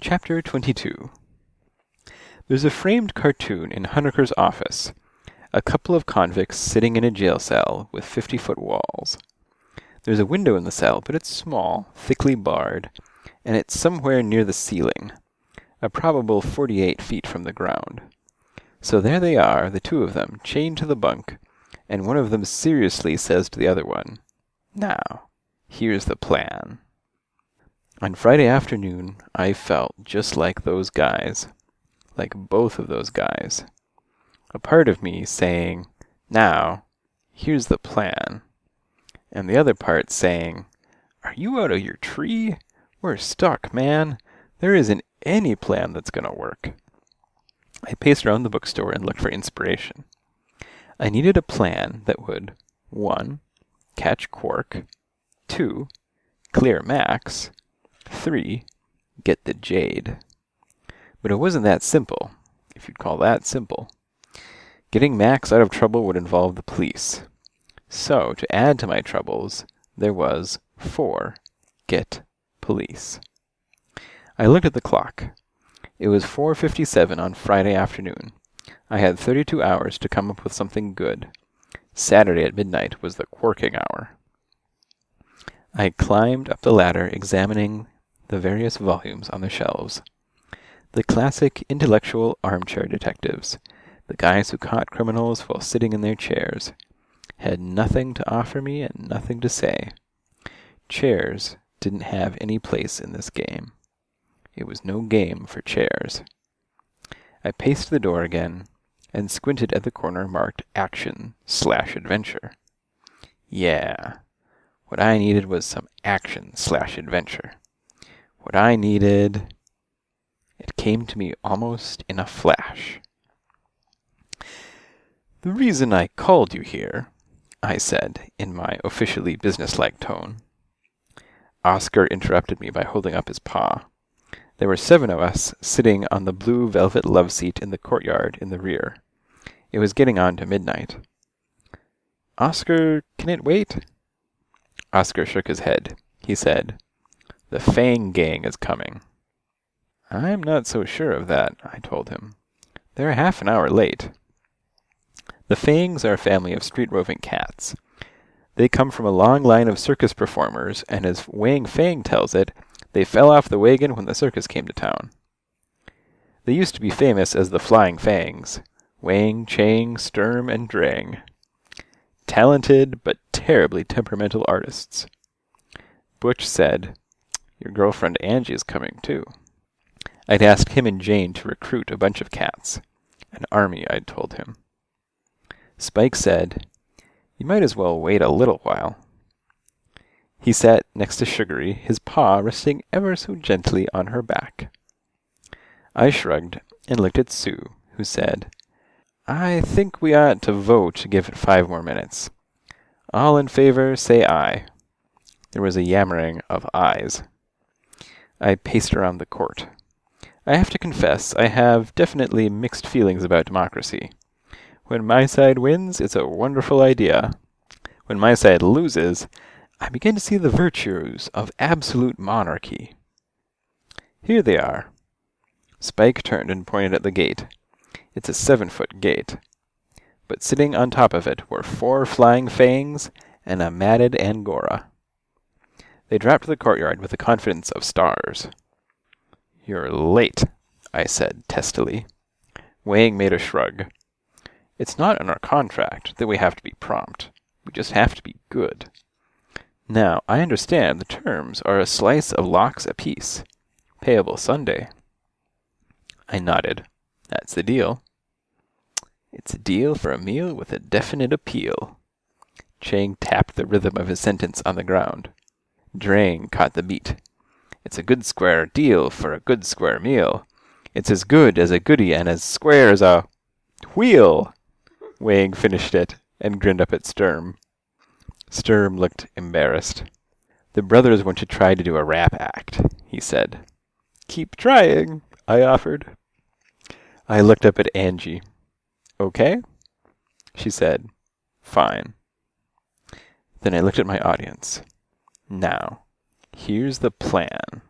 Chapter 22. There's a framed cartoon in Honeker's office, a couple of convicts sitting in a jail cell with 50-foot walls. There's a window in the cell, but it's small, thickly barred, and it's somewhere near the ceiling, a probable 48 feet from the ground. So there they are, the two of them, chained to the bunk, and one of them seriously says to the other one, "Now, here's the plan." On Friday afternoon, I felt just like those guys, like both of those guys. A part of me saying, "Now, here's the plan," and the other part saying, "Are you out of your tree? We're stuck, man. There isn't any plan that's going to work." I paced around the bookstore and looked for inspiration. I needed a plan that would 1. Catch Quark, 2. Clear Max, 3. Get the Jade. But it wasn't that simple, if you'd call that simple. Getting Max out of trouble would involve the police. So, to add to my troubles, there was 4. Get police. I looked at the clock. It was 4:57 on Friday afternoon. I had 32 hours to come up with something good. Saturday at midnight was the quarking hour. I climbed up the ladder, examining the various volumes on the shelves. The classic intellectual armchair detectives, the guys who caught criminals while sitting in their chairs, had nothing to offer me and nothing to say. Chairs didn't have any place in this game. It was no game for chairs. I paced the door again and squinted at the corner marked Action/Adventure. Yeah, what I needed was some action/adventure. What I needed... It came to me almost in a flash. "The reason I called you here," I said in my officially businesslike tone. Oscar interrupted me by holding up his paw. There were 7 of us sitting on the blue velvet love seat in the courtyard in the rear. It was getting on to midnight. "Oscar, can it wait?" Oscar shook his head. He said, "The Fang Gang is coming." "I'm not so sure of that," I told him. "They're half an hour late." The Fangs are a family of street-roving cats. They come from a long line of circus performers, and as Wang Fang tells it, they fell off the wagon when the circus came to town. They used to be famous as the Flying Fangs, Wang, Chang, Sturm, and Drang. Talented, but terribly temperamental artists. Butch said, "Your girlfriend Angie's coming, too." I'd asked him and Jane to recruit a bunch of cats. An army, I'd told him. Spike said, "You might as well wait a little while." He sat next to Sugary, his paw resting ever so gently on her back. I shrugged and looked at Sue, who said, "I think we ought to vote to give it 5 more minutes. All in favor, say aye." There was a yammering of ayes. I paced around the court. I have to confess, I have definitely mixed feelings about democracy. When my side wins, it's a wonderful idea. When my side loses, I begin to see the virtues of absolute monarchy. Here they are. Spike turned and pointed at the gate. It's a 7-foot gate. But sitting on top of it were 4 flying fangs and a matted angora. They dropped to the courtyard with the confidence of stars. "You're late," I said testily. Wang made a shrug. "It's not in our contract that we have to be prompt. We just have to be good. Now, I understand the terms are a slice of lox apiece, payable Sunday." I nodded. "That's the deal." "It's a deal for a meal with a definite appeal." Chang tapped the rhythm of his sentence on the ground. Drang caught the beat. "It's a good square deal for a good square meal. It's as good as a goodie and as square as a wheel." Wang finished it and grinned up at Sturm. Sturm looked embarrassed. "The brothers want to try to do a rap act," he said. "Keep trying," I offered. I looked up at Angie. "Okay?" She said, "Fine." Then I looked at my audience. "Now, here's the plan."